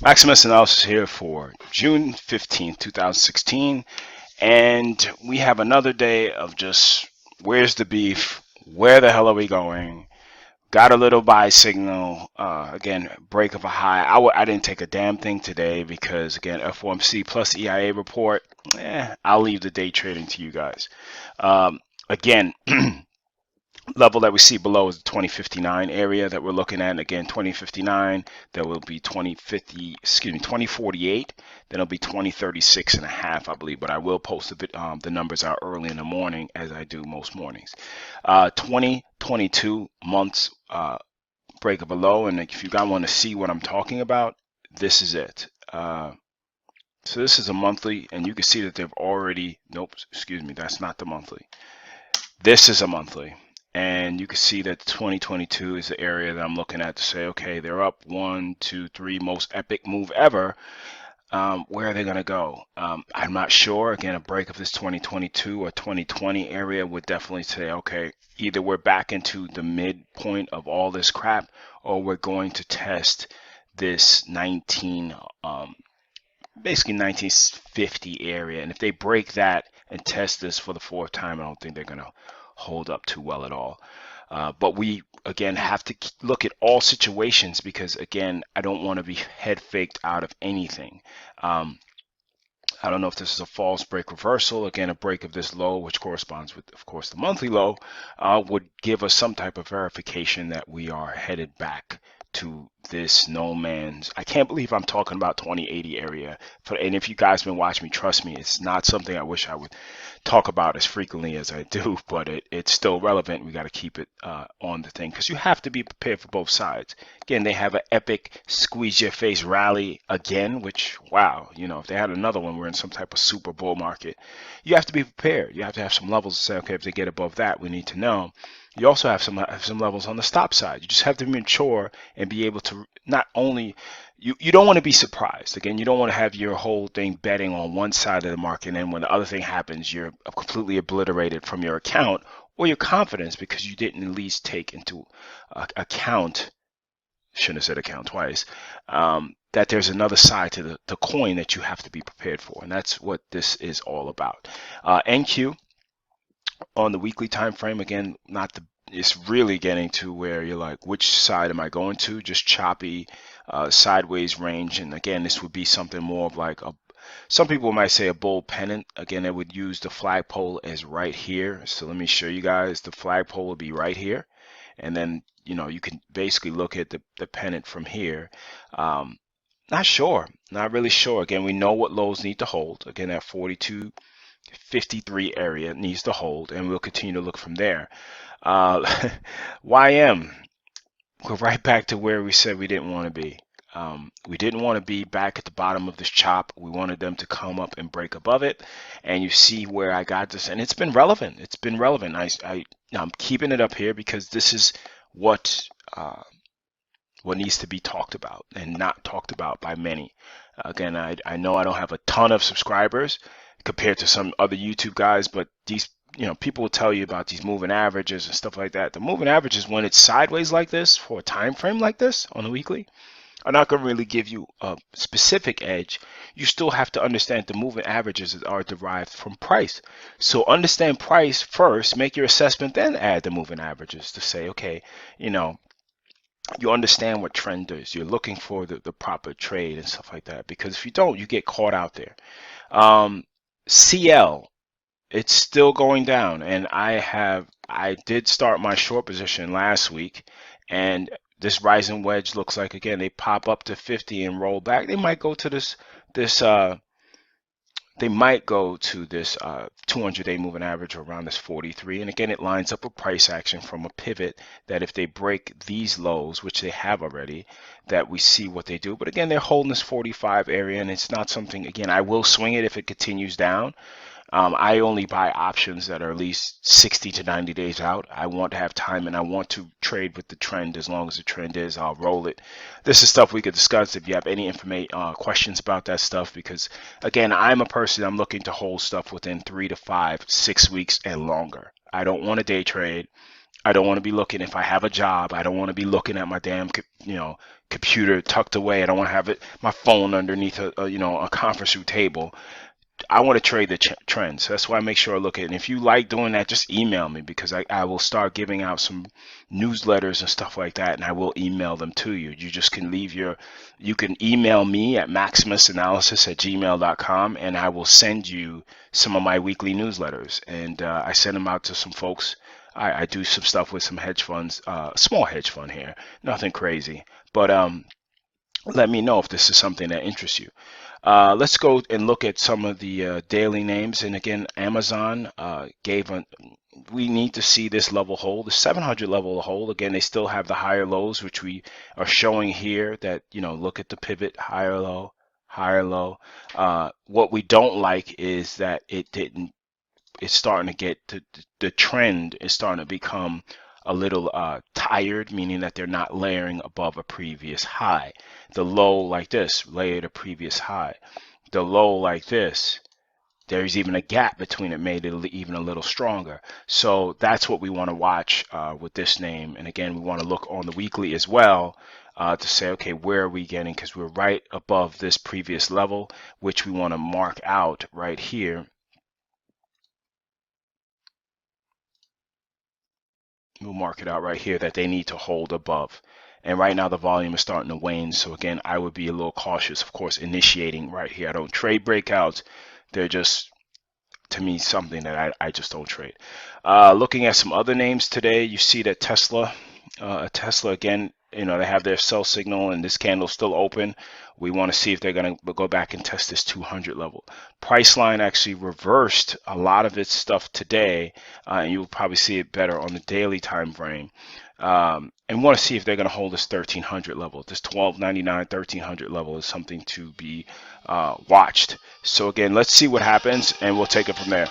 Maximus Analysis here for June 15th, 2016. And we have another day of just where's the beef? Where the hell are we going? Got a little buy signal. Again, break of a high. I didn't take a damn thing today because, again, FOMC plus EIA report. I'll leave the day trading to you guys. Again, level that we see below is the 2059 area that we're looking at. And again, 2059, there will be 2048, then it'll be 2036 and a half, I believe. But I will post a bit, the numbers out early in the morning, as I do most mornings. 2022 months break of a low, and if you guys want to see what I'm talking about, this is it. So this is a monthly, and you can see that they've already, nope, excuse me, that's not the monthly. This is a monthly. And you can see that 2022 is the area that I'm looking at to say, okay, they're up 1, 2, 3, most epic move ever. Where are they going to go? I'm not sure. Again, a break of this 2022 or 2020 area would definitely say, okay, either we're back into the midpoint of all this crap, or we're going to test this basically 1950 area. And if they break that and test this for the fourth time, I don't think they're going to hold up too well at all. But we, again, have to look at all situations because, again, I don't want to be head faked out of anything. I don't know if this is a false break reversal. Again, a break of this low, which corresponds with, of course, the monthly low, would give us some type of verification that we are headed back to this no man's. I can't believe I'm talking about 2080 area. And if you guys been watching me, trust me, it's not something I wish I would talk about as frequently as I do, but it's still relevant. We got to keep it on the thing because you have to be prepared for both sides. Again, they have an epic squeeze your face rally again, which, wow, you know, if they had another one, we're in some type of super bull market. You have to be prepared. You have to have some levels to say, okay, if they get above that, we need to know. You also have some levels on the stop side. You just have to be mature and be able to not only, you don't want to be surprised. Again, you don't want to have your whole thing betting on one side of the market, and then when the other thing happens, you're completely obliterated from your account or your confidence because you didn't at least take into account, shouldn't have said account twice, that there's another side to the coin that you have to be prepared for. And that's what this is all about. NQ. On the weekly time frame, again, it's really getting to where you're like, which side am I going to? Just choppy sideways range. And again, this would be something more of like some people might say a bull pennant. Again, I would use the flagpole as right here. So let me show you guys. The flagpole will be right here, and then you can basically look at the pennant from here. Not sure, not really sure. Again, we know what lows need to hold. Again, that 42.53 area needs to hold, and we'll continue to look from there. YM, we're right back to where we said we didn't want to be. We didn't want to be back at the bottom of this chop. We wanted them to come up and break above it, and you see where I got this, and it's been relevant. It's been relevant. I'm keeping it up here because this is what needs to be talked about and not talked about by many. Again, I know I don't have a ton of subscribers compared to some other YouTube guys, but these, people will tell you about these moving averages and stuff like that. The moving averages, when it's sideways like this for a time frame like this on the weekly, are not going to really give you a specific edge. You still have to understand the moving averages are derived from price. So understand price first, make your assessment, then add the moving averages to say, okay, you understand what trend is. You're looking for the proper trade and stuff like that. Because if you don't, you get caught out there. CL, it's still going down, and I did start my short position last week, and this rising wedge looks like, again, they pop up to 50 and roll back. They might go to this 200-day moving average around this 43, and again, it lines up a price action from a pivot that if they break these lows, which they have already, that we see what they do. But again, they're holding this 45 area, and it's not something, again, I will swing it if it continues down. I only buy options that are at least 60 to 90 days out. I want to have time, and I want to trade with the trend. As long as the trend is, I'll roll it. This is stuff we could discuss if you have any questions about that stuff, because again, I'm a person, I'm looking to hold stuff within 3 to 5, 6 weeks and longer. I don't want to day trade. I don't want to be looking, if I have a job, I don't want to be looking at my damn, computer tucked away. I don't want to have my phone underneath a conference room table. I want to trade the trends. That's why I make sure I look at it. And if you like doing that, just email me, because I will start giving out some newsletters and stuff like that, and I will email them to you. You just can you can email me at MaximusAnalysis@gmail.com, and I will send you some of my weekly newsletters. And I send them out to some folks. I do some stuff with some hedge funds, small hedge fund here, nothing crazy. But let me know if this is something that interests you. Let's go and look at some of the daily names. And again, Amazon we need to see this level hold, the 700 level hold. Again, they still have the higher lows, which we are showing here. That, look at the pivot, higher low, higher low. What we don't like is that it's starting to get the trend is starting to become a little tired, meaning that they're not layering above a previous high. The low like this layered a previous high. The low like this, there's even a gap between it, made it even a little stronger. So that's what we want to watch with this name. And again, we want to look on the weekly as well to say, okay, where are we getting? Because we're right above this previous level, which we want to mark out right here. We'll mark it out right here that they need to hold above. And right now the volume is starting to wane. So again, I would be a little cautious, of course, initiating right here. I don't trade breakouts. They're just, to me, something that I just don't trade. Looking at some other names today, you see that Tesla again, they have their sell signal, and this candle still open. We want to see if they're going to go back and test this 200 level. Priceline actually reversed a lot of its stuff today, and you'll probably see it better on the daily time frame. And want to see if they're going to hold this 1300 level. This 1299, 1300 level is something to be watched. So again, let's see what happens, and we'll take it from there.